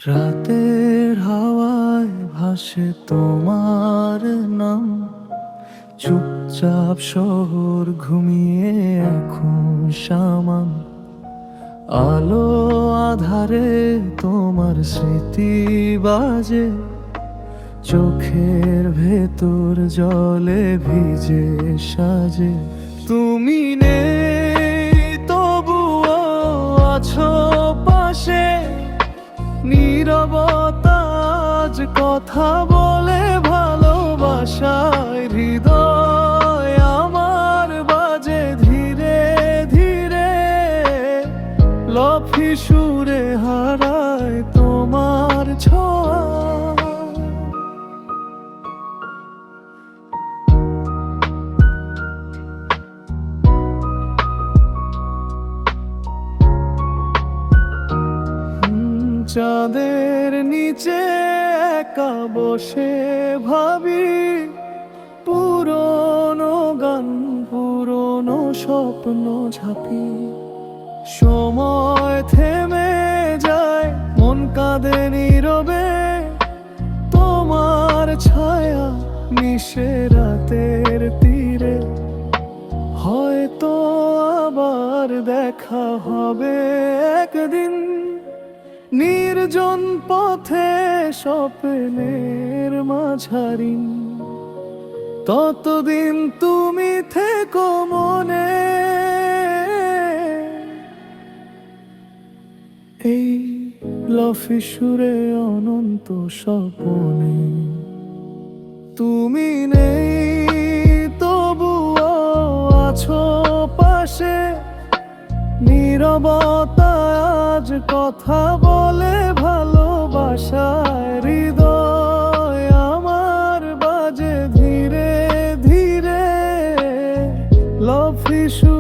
রাতের হাওয়ায় ভাসে তোমার নাম, চুপচাপ শহর ঘুমিয়ে এখন সামান। আলো আধারে তোমার স্মৃতি বাজে, চোখের ভেতর জলে ভিজে সাজে। তুমি নেই তবুও আছো পাশে, নীরবতা আজ কথা বলে ভালোবাসায়। হৃদয় আমার বাজে ধীরে ধীরে, লফি সুরে হারায় তোমার ছোঁয়া। চাঁদের নিচে একা বসে ভাবি, পুরনো গান পুরনো স্বপ্ন ঝাঁপি। সময় থেমে যায়, মন কাঁদে নীরবে, তোমার ছায়া মিশে রাতের তীরে। হয়তো আবার দেখা হবে একদিন, নির্জন পথে স্বপ্নের মাঝারি। ততদিন তুমি থেকো মনে, এই লফি সুরে অনন্ত স্বপনে। তুমি নেই তবুও আছো পাশে, নীরবতা আজ কথা বলে ভালোবাসায়। হৃদয় আমার বাজে ধীরে ধীরে, লফি সুরে